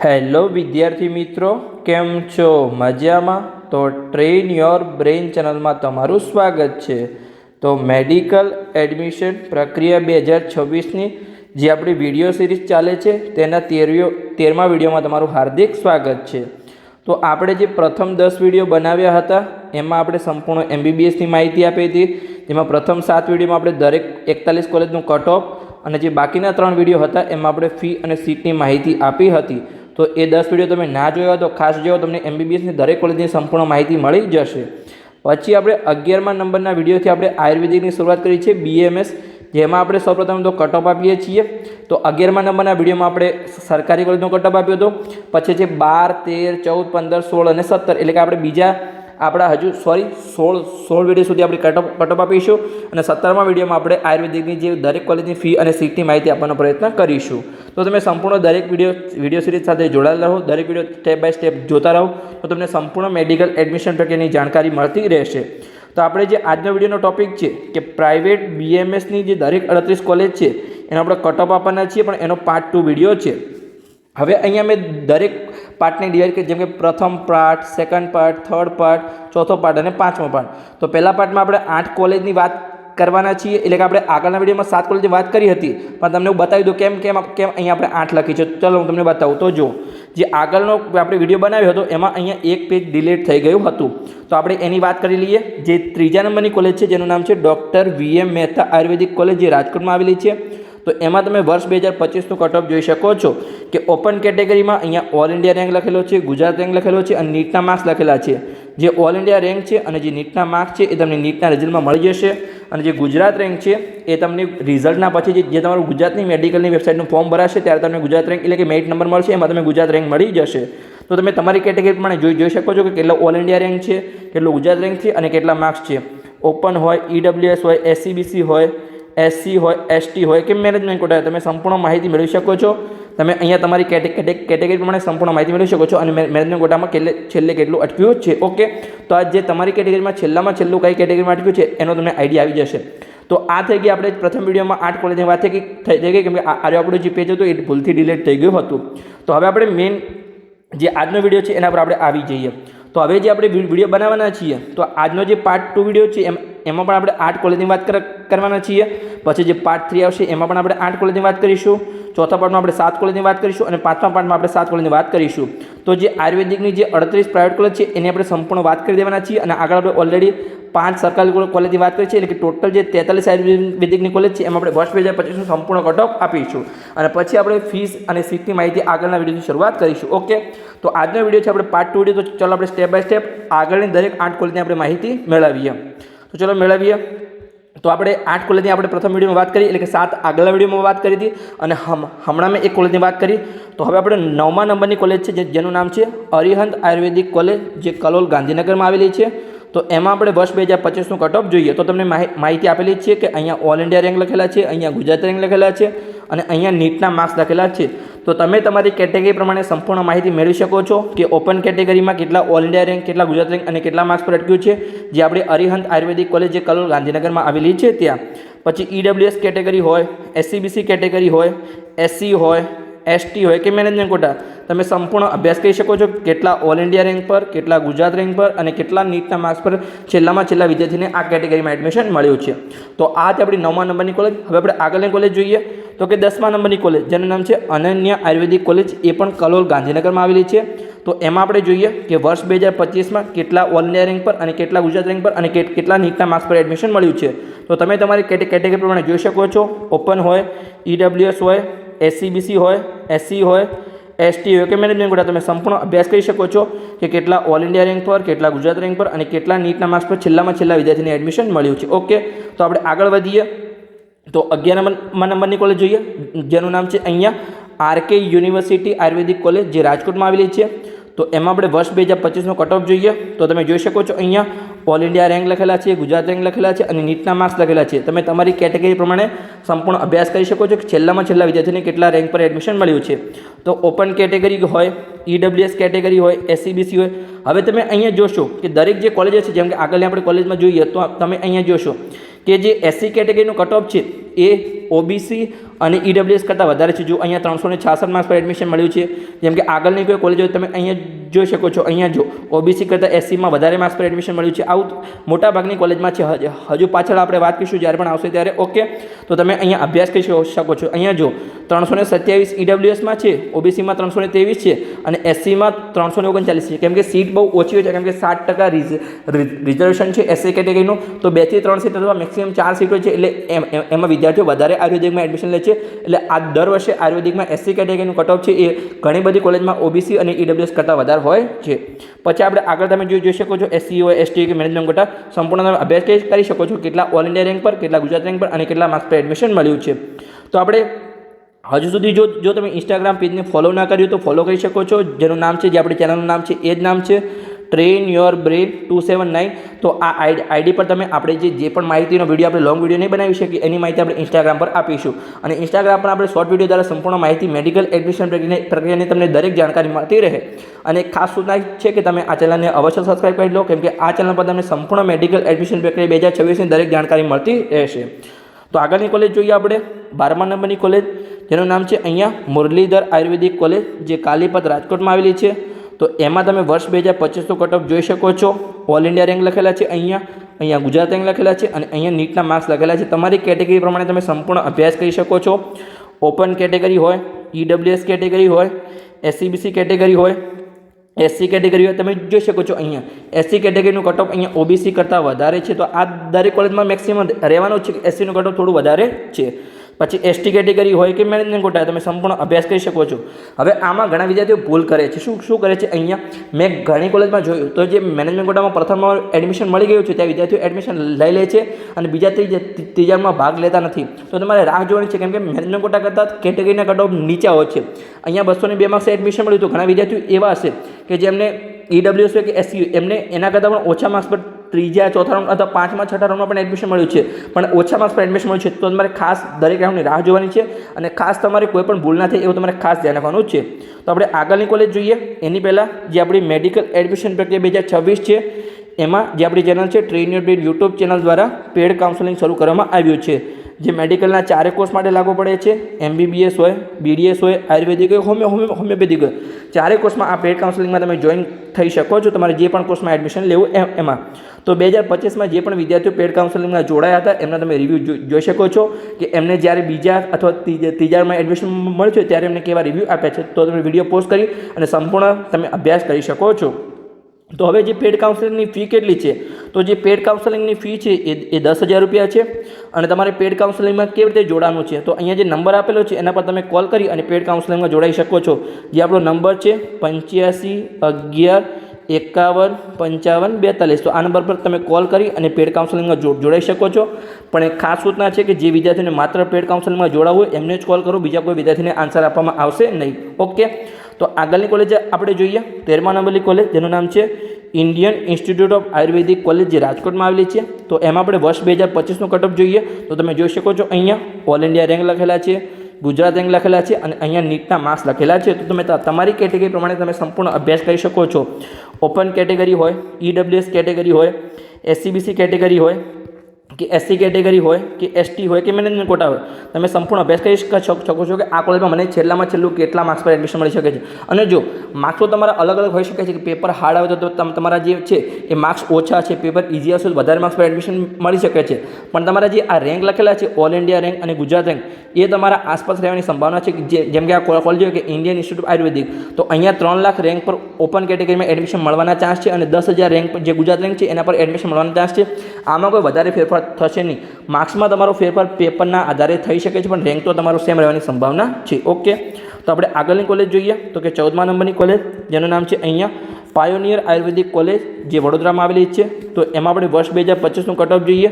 Hello વિદ્યાર્થી મિત્રો, કેમ છો? મજામાં? તો ટ્રેન યોર બ્રેઇન ચેનલમાં તમારું સ્વાગત છે. તો મેડિકલ એડમિશન પ્રક્રિયા 2026ની જે આપણી વિડીયો સિરીઝ ચાલે છે તેના 13મા વિડીયોમાં તમારું હાર્દિક સ્વાગત છે. તો આપણે જે પ્રથમ 10 વિડીયો બનાવ્યા હતા એમાં આપણે સંપૂર્ણ MBBSની માહિતી આપી હતી. જેમાં પ્રથમ 7 વિડીયોમાં આપણે દરેક 41 કોલેજનું કટ ઓફ અને જે બાકીના 3 વિડીયો હતા એમાં આપણે ફી અને સીટની માહિતી આપી હતી. તો એ 10 વિડીયો તમે ના જોયા તો ખાસ જોયો, તમને MBBSની દરેક કોલેજની સંપૂર્ણ માહિતી મળી જશે. પછી આપણે 11મા નંબરના વિડીયોથી આપણે આયુર્વેદિકની શરૂઆત કરી છે, BMS, જેમાં આપણે સૌપ્રથમ તો કટ ઓફ આપીએ છીએ. તો 11મા નંબરના વિડીયોમાં આપણે સરકારી કોલેજનો કટ ઓફ આપ્યો હતો. પછી છે 12, 13, 14, 15, 16 અને 17, એટલે કે આપણે બીજા આપણા 16 વિડીયો સુધી આપણે કટ ઓફ આપીશું. અને 17મા વિડીયોમાં આપણે આયુર્વેદિકની જે દરેક કોલેજની ફી અને સીટની માહિતી આપવાનો પ્રયત્ન કરીશું. તો તમે સંપૂર્ણ દરેક વિડીયો સિરીઝ સાથે જોડાયેલા રહો, દરેક વિડીયો સ્ટેપ બાય સ્ટેપ જોતા રહો, તો તમને સંપૂર્ણ મેડિકલ એડમિશન પ્રક્રિયાની જાણકારી મળતી રહેશે. તો આપણે જે આજનો વિડીયોનો ટોપિક છે કે પ્રાઇવેટ BMSની જે દરેક 38 કોલેજ છે એનો આપણે કટ ઓફ આપવાના છીએ, પણ એનો પાર્ટ 2 વિડીયો છે. હવે અહીંયા મેં દરેક પાર્ટને ડિવાઇડ કરી, જેમ કે પ્રથમ part, second part, third part, ચોથો પાર્ટ અને 5મો પાર્ટ. તો પહેલા પાર્ટમાં આપણે 8 કોલેજની વાત કરવાના છીએ, એટલે કે આપણે આગળના વિડીયોમાં 7 કોલેજની વાત કરી હતી, પણ તમને હું બતાવી દઉં કેમ અહીંયા આપણે 8 લખી છે. ચલો હું તમને બતાવું. તો જો જે આગળનો આપણે વિડીયો બનાવ્યો હતો એમાં અહીંયા એક પેજ ડિલીટ થઈ ગયું હતું, તો આપણે એની વાત કરી લઈએ. જે 3જા નંબરની કોલેજ છે જેનું નામ છે ડૉક્ટર VM મહેતા આયુર્વેદિક કોલેજ, જે રાજકોટમાં આવેલી છે. તો એમાં તમે વર્ષ 2025નું કટ ઓફ જોઈ શકો છો કે ઓપન કેટેગરીમાં અહીંયા ઓલ ઇન્ડિયા રેન્ક લખેલો છે, ગુજરાત રેન્ક લખેલો છે અને નીટના માર્ક્સ લખેલા છે. જે ઓલ ઇન્ડિયા રેન્ક છે અને જે નીટના માર્ક્સ છે એ તમને નીટના રિઝલ્ટમાં મળી જશે. અને જે ગુજરાત રેન્ક છે એ તમને રિઝલ્ટના પછી જે તમારું ગુજરાતની મેડિકલની વેબસાઇટનું ફોર્મ ભરાશે ત્યારે તમને ગુજરાત રેન્ક એટલે કે મેરિટ નંબર મળશે, એમાં તમે ગુજરાત રેન્ક મળી જશે. તો તમે તમારી કેટેગરી પ્રમાણે જોઈ શકો છો કે કેટલો ઓલ ઇન્ડિયા રેન્ક છે, કેટલો ગુજરાત રેન્ક છે અને કેટલા માર્ક્સ છે. ઓપન હોય, EWS હોય, SCBC હોય, SC હોય, ST હોય કે મેનેજમેન્ટ કોટા, તમે સંપૂર્ણ માહિતી મેળવી શકો છો. તમે અહીંયા તમારી કેટેગરી પ્રમાણે સંપૂર્ણ માહિતી મેળવી શકો છો. અને મેનેજમેન્ટ કોટામાં છેલ્લે કેટલું અટક્યું છે. ઓકે, તો આ જે તમારી કેટેગરીમાં છેલ્લામાં છેલ્લું કઈ કેટેગરીમાં અટક્યું છે એનો તમને આઈડિયા આવી જશે. તો આ થઈ ગઈ આપણે પ્રથમ વિડીયોમાં 8 કોલેજની વાત થઈ ગઈ, કેમ કે આ આપણું જે પેજ હતું એ ભૂલથી ડિલીટ થઈ ગયું હતું. તો હવે આપણે મેઇન જે આજનો વિડીયો છે એના પર આપણે આવી જઈએ. તો હવે જે આપણે વિડીયો બનાવવાના છીએ, તો આજનો જે પાર્ટ 2 વિડીયો છે એમાં પણ આપણે 8 કોલેજની વાત કરવાના છીએ. પછી જે પાર્ટ 3 આવશે એમાં પણ આપણે 8 કોલેજની વાત કરીશું. ચોથા પાર્ટમાં આપણે 7 કોલેજની વાત કરીશું અને 5મા પાર્ટમાં આપણે 7 કોલેજની વાત કરીશું. તો જે આયુર્વેદિકની જે 38 પ્રાઇવેટ કોલેજ છે એની આપણે સંપૂર્ણ વાત કરી દેવાના છીએ. અને આગળ આપણે ઓલરેડી 5 સરકારી કોલેજની વાત કરી છે, એટલે કે ટોટલ જે 43 આયુર્વેદિકની કોલેજ છે એમાં આપણે વર્ષ 2025નું સંપૂર્ણ કટ ઓફ આપીશું. અને પછી આપણે ફીસ અને સીટની માહિતી આગળના વિડીયોની શરૂઆત કરીશું. ઓકે, તો આજનો વિડીયો છે આપણે પાર્ટ 2 વિડીયો. તો ચાલો આપણે સ્ટેપ બાય સ્ટેપ આગળની દરેક 8 કોલેજની આપણે માહિતી મેળવીએ. તો ચલો મેળવીએ. તો આપણે 8 કોલેજની આપણે પ્રથમ વિડીયોમાં વાત કરી, એટલે કે 7 આગળના વિડીયોમાં વાત કરી હતી અને હમણાં મેં એક કોલેજની વાત કરી. તો હવે આપણે 9મા નંબરની કોલેજ છે જેનું નામ છે અરિહંત આયુર્વેદિક કોલેજ, જે કલોલ ગાંધીનગરમાં આવેલી છે. તો એમાં આપણે વર્ષ 2025નું કટ ઓફ જોઈએ તો તમને માહિતી આપેલી છે કે અહીંયા ઓલ ઇન્ડિયા રેન્ક લખેલા છે, અહીંયા ગુજરાત રેન્ક લખેલા છે અને અહીંયા નીટના માર્ક્સ લખેલા છે. તો તમે તમારી કેટેગરી પ્રમાણે સંપૂર્ણ માહિતી મેળવી શકો છો કે ઓપન કેટેગરીમાં કેટલા ઓલ ઇન્ડિયા રેન્ક, કેટલા ગુજરાત રેન્ક અને કેટલા માર્ક્સ પર અટક્યું છે, જે આપણે અરિહંત આયુર્વેદિક કોલેજ જે કલોલ ગાંધીનગરમાં આવેલી છે ત્યાં. પછી EWS કેટેગરી હોય, SCBC કેટેગરી હોય, SC હોય, ST હોય કે મેનેજમેન્ટ કોટા, તમે સંપૂર્ણ અભ્યાસ કરી શકો છો કેટલા ઓલ ઇન્ડિયા રેન્ક પર, કેટલા ગુજરાત રેન્ક પર અને કેટલા નીટના માર્ક્સ પર છેલ્લામાં છેલ્લા વિદ્યાર્થીને આ કેટેગરીમાં એડમિશન મળ્યું છે. તો આ જ આપણી 9મા નંબરની કોલેજ. હવે આપણે આગળની કોલેજ જોઈએ તો કે 10મા નંબરની કોલેજ જેનું નામ છે અનન્ય આયુર્વેદિક કોલેજ, એ પણ કલોલ ગાંધીનગરમાં આવેલી છે. તો એમાં આપણે જોઈએ કે વર્ષ 2025માં કેટલા ઓલ ઇન્ડિયા રેન્ક પર અને કેટલા ગુજરાત રેન્ક પર અને કેટલા નીટના માર્ક્સ પર એડમિશન મળ્યું છે. તો તમે તમારી કેટેગરી પ્રમાણે જોઈ શકો છો. ઓપન હોય, EWS હોય, SCBC હોય, SC હોય, ST હોય કે મેનેજમેન્ટ કોટા, તમે સંપૂર્ણ અભ્યાસ કરી શકો છો કે કેટલા ઓલ ઇન્ડિયા રેન્ક પર, કેટલા ગુજરાત રેન્ક પર અને કેટલા નીટના માર્ક્સ પર છેલ્લામાં છેલ્લા વિદ્યાર્થીને એડમિશન મળ્યું છે. ઓકે, તો આપણે આગળ વધીએ. તો 11મા નંબરની કોલેજ જોઈએ જેનું નામ છે અહીંયા RK યુનિવર્સિટી આયુર્વેદિક કોલેજ, જે રાજકોટમાં આવેલી છે. તો એમાં આપણે વર્ષ 2025નું કટ ઓફ જોઈએ તો તમે જોઈ શકો છો અહીંયા ઓલ ઇન્ડિયા રેન્ક લખેલા છે, ગુજરાત રેન્ક લખેલા છે અને નીટના માર્ક્સ લખેલા છે. તમે તમારી કેટેગરી પ્રમાણે સંપૂર્ણ અભ્યાસ કરી શકો છો કે છેલ્લામાં છેલ્લા વિદ્યાર્થીને કેટલા રેન્ક પર એડમિશન મળ્યું છે. તો ઓપન કેટેગરી હોય, EWS કેટેગરી હોય, SCBC હોય. હવે તમે અહીંયા જોશો કે દરેક જે કોલેજો છે, જેમ કે આગળની આપણે કોલેજમાં જોઈએ તો તમે અહીંયા જોશો કે જે એસસી કેટેગરીનું કટ ઓફ છે એ ઓબીસી અને ઈડબ્લ્યુએસ કરતાં વધારે છે. જો અહીંયા 366 માર્ક્સ પર એડમિશન મળ્યું છે. જેમ કે આગળની કોઈ કોલેજ હોય તમે અહીંયા જોઈ શકો છો, અહીંયા જો ઓબીસી કરતાં એસસીમાં વધારે માર્ક્સ પર એડમિશન મળ્યું છે. આવું મોટાભાગની કોલેજમાં છે. હજુ પાછળ આપણે વાત કરીશું જ્યારે પણ આવશે ત્યારે. ઓકે, તો તમે અહીંયા અભ્યાસ કરી શકો છો. અહીંયા જો 327 ઈડબ્લ્યુએસમાં છે, ઓબીસીમાં 323 છે અને એસસીમાં 339 છે. કેમ કે સીટ બહુ ઓછી હોય છે, કેમ કે 60% રિઝર્વેશન છે એસસી કેટેગરીનું. તો 2 થી 3 સીટ અથવા મેક્સિમમ 4 સીટ હોય છે. એટલે એમાં વિદ્યાર્થીઓ વધારે આયુર્વેદિકમાં એડમિશન લે છે. એટલે આ દર વર્ષે આયુર્વેદિકમાં એસસી કેટેગરીનું કટ ઓફ છે એ ઘણી બધી કોલેજમાં ઓબીસી અને ઈડબ્લ્યુએસ કરતાં વધારે હોય છે. પછી આપણે આગળ તમે જોઈ શકો છો એસસી હોય, એસટી કે મેનેજમેન્ટ કોટા સંપૂર્ણ તમે અભ્યાસ કરી શકો છો. કેટલા ઓલ ઇન્ડિયા રેન્ક પર, કેટલા ગુજરાત રેન્ક પર અને કેટલા માર્ક્સ પર એડમિશન મળ્યું છે. તો આપણે હજુ સુધી જો તમે ઇન્સ્ટાગ્રામ પેજને ફોલો ના કર્યું તો ફોલો કરી શકો છો. જેનું નામ છે, જે આપણી ચેનલનું નામ છે એ જ નામ છે, ટ્રેન યોર બ્રેન 279. તો આ આઈડી પર તમે આપણે જે પણ માહિતીનો વિડીયો આપણે લોંગ વિડીયો નહીં બનાવી શકીએ એની માહિતી આપણે ઇન્સ્ટાગ્રામ પર આપીશું. અને ઇન્સ્ટાગ્રામ પર આપણે શોર્ટ વિડીયો દ્વારા સંપૂર્ણ માહિતી મેડિકલ એડમિશન પ્રક્રિયાની તમને દરેક જાણકારી મળતી રહે. અને ખાસ સૂચના છે કે તમે આ ચેનલને અવશ્ય સબસ્ક્રાઈબ કરી લો, કેમ કે આ ચેનલ પર તમને સંપૂર્ણ મેડિકલ એડમિશન પ્રક્રિયા 2026ની દરેક જાણકારી મળતી રહેશે. તો આગળની કોલેજ જોઈએ આપણે 12મા નંબરની કોલેજ, જેનું નામ છે અહીંયા મુરલીધર આયુર્વેદિક કોલેજ, જે કાલીપત રાજકોટમાં આવેલી છે. તો એમાં તમે વર્ષ 2025નું કટ ઓફ જોઈ શકો છો. ઓલ ઇન્ડિયા રેન્ક લખેલા છે, અહીંયા ગુજરાત રેન્ક લખેલા છે અને અહીંયા નીટના માર્ક્સ લખેલા છે. તમારી કેટેગરી પ્રમાણે તમે સંપૂર્ણ અભ્યાસ કરી શકો છો. ઓપન કેટેગરી હોય, ઈડબ્લ્યુએસ કેટેગરી હોય, એસસીબીસી કેટેગરી હોય, એસસી કેટેગરી હોય. તમે જોઈ શકો છો અહીંયા એસસી કેટેગરીનું કટ ઓફ અહીંયા ઓબીસી કરતાં વધારે છે. તો આ દરેક કોલેજમાં મેક્સિમમ રહેવાનું છે કે એસસીનું કટ ઓફ થોડું વધારે છે. પછી એસટી કેટેગરી હોય કે મેનેજમેન્ટ કોટા તમે સંપૂર્ણ અભ્યાસ કરી શકો છો. હવે આમાં ઘણા વિદ્યાર્થીઓ ભૂલ કરે છે. શું કરે છે? અહીંયા મેં ઘણી કોલેજમાં જોયું તો જે મેનેજમેન્ટ કોટામાં પ્રથમ એડમિશન મળી ગયું છે ત્યાં વિદ્યાર્થીઓ એડમિશન લઈ લે છે અને બીજા ત્રીજામાં ભાગ લેતા નથી. તો તમારે રાહ જોવાની છે, કેમ કે મેનેજમેન્ટ કોટા કરતાં કેટેગરીના કટ ઓફ નીચા હોય છે. અહીંયા 202 માર્ક્સે એડમિશન મળ્યું તો ઘણા વિદ્યાર્થીઓ એવા હશે કે જેમને ઈડબ્લ્યુએસ હોય કે એસસી એમને એના કરતાં પણ ઓછા માર્ક્સ પર ત્રીજા, ચોથા રાઉન્ડ અથવા 5મા, 6ઠા રાઉન્ડમાં પણ એડમિશન મળ્યું છે, પણ ઓછા માર્ક્સ પર એડમિશન મળ્યું છે. તો તમારે ખાસ દરેક રાઉન્ડની રાહ જોવાની છે અને ખાસ તમારે કોઈ પણ ભૂલ ના થાય એવું તમારે ખાસ ધ્યાન રાખવાનું છે. તો આપણે આગળની કોલેજ જોઈએ એની પહેલાં જે આપણી મેડિકલ એડમિશન પ્રક્રિયા 2026 છે એમાં જે આપણી ચેનલ છે train your brain YouTube channel દ્વારા પેડ કાઉન્સેલિંગ શરૂ કરવામાં આવ્યું છે. જે મેડિકલના 4 કોર્સ માટે લાગુ પડે છે. MBBS હોય, BDS હોય, આયુર્વેદિક હોય, હોમિયોપેથિક હોય. 4 કોર્સમાં આ પેડ કાઉન્સેલિંગમાં તમે જોઈન થઈ શકો છો. તમારે જે પણ કોર્સમાં એડમિશન લેવું એમાં. તો 2025માં જે પણ વિદ્યાર્થીઓ પેડ કાઉન્સેલિંગમાં જોડાયા હતા એમના તમે રિવ્યૂ જોઈ શકો છો કે એમને જ્યારે બીજા અથવા ત્રીજામાં એડમિશન મળ્યું છે ત્યારે એમને કેવા રિવ્યૂ આપ્યા છે. તો તમે વિડીયો પોસ્ટ કરી અને સંપૂર્ણ તમે અભ્યાસ કરી શકો છો. તો હવે જે પેડ કાઉન્સેલિંગની ફી કેટલી છે? તો જે પેડ કાઉન્સેલિંગની ફી છે એ 10,000 રૂપિયા છે. અને તમારે પેડ કાઉન્સેલિંગમાં કેવી રીતે જોડાવાનું છે? તો અહીંયા જે નંબર આપેલો છે એના પર તમે કોલ કરી અને પેડ કાઉન્સેલિંગમાં જોડાઈ શકો છો. જે આપણો નંબર છે 85 11 51 55 42. તો આ નંબર પર તમે કોલ કરી અને પેડ કાઉન્સેલિંગમાં જોડાઈ શકો છો. પણ એક ખાસ સૂચના છે કે જે વિદ્યાર્થીને માત્ર પેડ કાઉન્સેલિંગમાં જોડાવવું હોય એમને જ કોલ કરો, બીજા કોઈ વિદ્યાર્થીને આન્સર આપવામાં આવશે નહીં. ઓકે, તો આગળની કોલેજ આપણે જોઈએ 13મા નંબરની કોલેજ, જેનું નામ છે Indian institute of Ayurvedic college, જે રાજકોટમાં આવેલી છે. તો એમાં આપણે વર્ષ 2025નું કટ ઓફ જોઈએ તો તમે જોઈ શકો છો અહીંયા ઓલ ઇન્ડિયા રેન્ક લખેલા છે, ગુજરાત રેન્ક લખેલા છે અને અહીંયા નીટના માર્ક્સ લખેલા છે. તો તમે તમારી કેટેગરી પ્રમાણે તમે સંપૂર્ણ અભ્યાસ કરી શકો છો. ઓપન કેટેગરી હોય, ઈડબ્લ્યુએસ કેટેગરી હોય, એસસીબીસી કેટેગરી હોય કે એસસી કેટેગરી હોય કે એસટી હોય કે મેનેજમેન્ટ કોટા હોય, તમે સંપૂર્ણ અભ્યાસ કરી શકો છો કે આ કોલેજમાં મને છેલ્લામાં છેલ્લું કેટલા માર્ક્સ પર એડમિશન મળી શકે છે. અને જો માર્ક્સો તમારા અલગ અલગ હોઈ શકે છે કે પેપર હાર્ડ આવે તો તમારા જે છે એ માર્ક્સ ઓછા છે, પેપર ઇઝી હશે તો વધારે માર્ક્સ પર એડમિશન મળી શકે છે. પણ તમારા જે આ રેન્ક લખેલા છે ઓલ ઇન્ડિયા રેન્ક અને ગુજરાત રેન્ક એ તમારા આસપાસ રહેવાની સંભાવના છે. જેમ કે આ કોલેજ હોય કે ઇન્ડિયન ઇન્સ્ટિટ્યૂટ આયુર્વેદિક, તો અહીંયા 3 લાખ રેન્ક પર ઓપન કેટેગરીમાં એડમિશન મળવાના ચાન્સ છે અને 10,000 રેન્ક પર જે ગુજરાત રેન્ક છે એના પર એડમિશન મળવાના ચાન્સ છે. આમાં કોઈ વધારે ફેરફાર થશે નહીં. માર્ક્સમાં તમારો ફેરફાર પેપરના આધારે થઈ શકે છે, પણ રેન્ક તો તમારો સેમ રહેવાની સંભાવના છે. ઓકે, તો આપણે આગળની કોલેજ જોઈએ તો કે 14મા નંબરની કોલેજ, જેનું નામ છે અહીંયા પાયોનિયર આયુર્વેદિક કોલેજ, જે વડોદરામાં આવેલી છે. તો એમાં આપણે વર્ષ 2025નું કટ ઓફ જોઈએ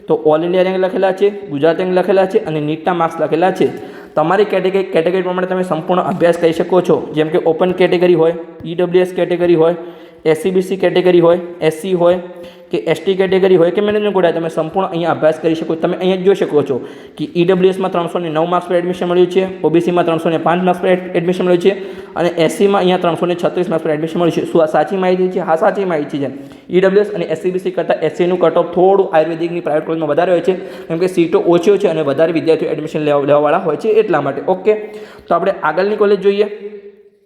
તો ઓલ ઇન્ડિયા રેન્ક લખેલા છે, ગુજરાત રેન્ક લખેલા છે અને નીટના માર્ક્સ લખેલા છે. તમારી કેટેગરી પ્રમાણે તમે સંપૂર્ણ અભ્યાસ કરી શકો છો. જેમ કે ઓપન કેટેગરી હોય, ઈડબ્લ્યુએસ કેટેગરી હોય, એસસીબીસી કેટેગરી હોય, એસસી હોય કે એસટી કેટેગરી હોય કે મેનેજમેન્ટ કોટા તમે સંપૂર્ણ અહીંયા અભ્યાસ કરી શકો. તમે અહીંયા જોઈ શકો છો કે ઈડબ્લ્યુએસમાં 309 માર્ક્સ પર એડમિશન મળ્યું છે, ઓબીસીમાં 305 માર્ક્સ પર એડમિશન મળ્યું છે અને એસસીમાં અહીંયા 336 માર્ક્સ પર એડમિશન મળ્યું છે. શું આ સાચી માહિતી છે? હા, સાચી માહિતી છે. ઈડબ્લ્યુએસ અને એસસીબીસી કરતાં એસસીનું કટ ઓફ થોડું આયુર્વેદિકની પ્રાઇવેટ કોલેજમાં વધારે હોય છે, કેમ કે સીટો ઓછી હોય છે અને વધારે વિદ્યાર્થીઓ એડમિશન લેવાવાળા હોય છે એટલા માટે. ઓકે, તો આપણે આગળની કોલેજ જોઈએ.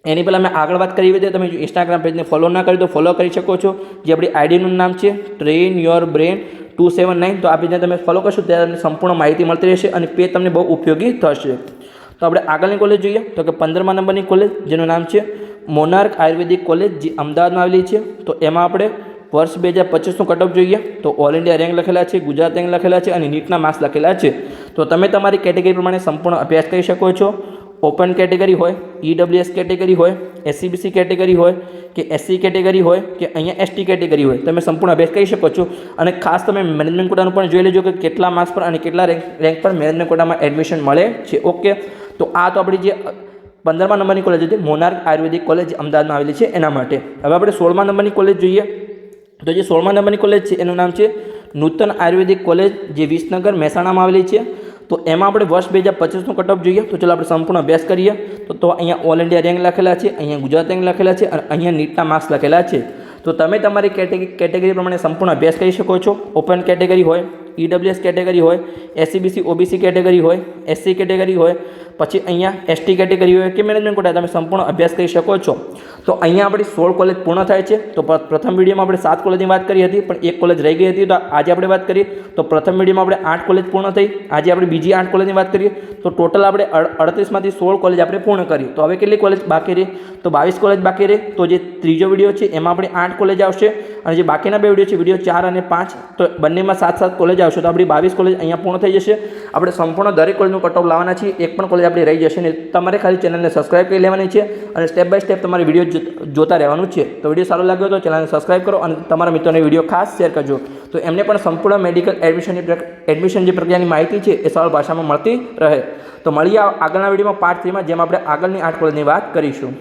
એની પહેલાં મેં આગળ વાત કરી હતી, તમે જો ઇન્સ્ટાગ્રામ પેજને ફોલો ના કરી તો ફોલો કરી શકો છો, જે આપણી આઈડીનું નામ છે ટ્રેન યોર બ્રેન 279. તો આ પેજને તમે ફોલો કરશો ત્યારે તમને સંપૂર્ણ માહિતી મળતી રહેશે અને પેજ તમને બહુ ઉપયોગી થશે. તો આપણે આગળની કોલેજ જોઈએ તો કે 15મા નંબરની કોલેજ જેનું નામ છે મોનાર્ક આયુર્વેદિક કોલેજ, જે અમદાવાદમાં આવેલી છે. તો એમાં આપણે વર્ષ 2025નું કટઓફ જોઈએ તો ઓલ ઇન્ડિયા રેન્ક લખેલા છે, ગુજરાત રેન્ક લખેલા છે અને નીટના માર્ક્સ લખેલા છે. તો તમે તમારી કેટેગરી પ્રમાણે સંપૂર્ણ અભ્યાસ કરી શકો છો. ઓપન કેટેગરી હોય, ઈડબ્લ્યુએસ કેટેગરી હોય, એસસીબીસી કેટેગરી હોય કે એસસી કેટેગરી હોય કે અહીંયા એસટી કેટેગરી હોય, તમે સંપૂર્ણ અભ્યાસ કરી શકો છો. અને ખાસ તમે મેનેજમેન્ટ કોટાનું પણ જોઈ લેજો કે કેટલા માર્ક્સ પર અને કેટલા રેન્ક પર મેનેજમેન્ટ કોટામાં એડમિશન મળે છે. ઓકે, તો આ તો આપણી જે 15મા નંબરની કોલેજ હતી મોનાર્ક આયુર્વેદિક કોલેજ અમદાવાદમાં આવેલી છે એના માટે. હવે આપણે 16મા નંબરની કોલેજ જોઈએ. તો જે 16મા નંબરની કોલેજ છે એનું નામ છે નૂતન આયુર્વેદિક કોલેજ, જે વિસનગર મહેસાણામાં આવેલી છે. તો એમાં આપણે વર્ષ 2025નું કટઓફ જોઈએ. તો ચાલો આપણે સંપૂર્ણ અભ્યાસ કરીએ. તો અહીંયા ઓલ ઇન્ડિયા રેન્ક લખેલા છે, અહીંયા ગુજરાત રેન્ક લખેલા છે અને અહીંયા નીટના માર્ક્સ લખેલા છે. તો તમે તમારી કેટેગરી પ્રમાણે સંપૂર્ણ અભ્યાસ કરી શકો છો. ઓપન કેટેગરી હોય, ઈડબ્લ્યુએસ કેટેગરી હોય, એસસીબીસી ઓબીસી કેટેગરી હોય, એસસી કેટેગરી હોય, પછી અહીંયા એસટી કેટેગરી હોય કે મેનેજમેન્ટ કોટા, તમે સંપૂર્ણ અભ્યાસ કરી શકો છો. તો અહીંયા આપણી 16 કોલેજ પૂર્ણ થાય છે. તો પ્રથમ વિડીયોમાં આપણે 7 કોલેજની વાત કરી હતી, પણ એક કોલેજ રહી ગઈ હતી. તો આજે આપણે વાત કરીએ તો પ્રથમ વિડીયોમાં આપણે 8 કોલેજ પૂર્ણ થઈ. આજે આપણે બીજી 8 કોલેજની વાત કરીએ તો ટોટલ આપણે 38માંથી 16 કોલેજ આપણે પૂર્ણ કરી. તો હવે કેટલી કોલેજ બાકી રહી? તો 22 કોલેજ બાકી રહી. તો જે ત્રીજો વિડીયો છે એમાં આપણે 8 કોલેજ આવશે અને જે બાકીના બે વિડીયો છે, વિડીયો 4 અને 5, તો બંનેમાં 7 કોલેજ આવશે. તો આપણી 22 કોલેજ અહીંયા પૂર્ણ થઈ જશે. આપણે સંપૂર્ણ દરેક કોલેજનું કટઓફ લાવવાના છીએ, એક પણ કોલેજ આપણી રહી જશે ને. તમારે ખાલી ચેનલને સબસ્ક્રાઇબ કરી લેવાની છે અને સ્ટેપ બાય સ્ટેપ તમારે વિડીયો જોતા રહેવાનું છે. તો વિડીયો સારો લાગ્યો તો ચેનલને સબસ્ક્રાઇબ કરો અને તમારા મિત્રોને વિડીયો ખાસ શેર કરજો, તો એમને પણ સંપૂર્ણ મેડિકલ એડમિશન જે પ્રક્રિયાની માહિતી છે એ સરળ ભાષામાં મળતી રહે. તો મળીએ આગળના વિડીયોમાં પાર્ટ 3માં, જેમાં આપણે આગળની 8 કોલેજની વાત કરીશું.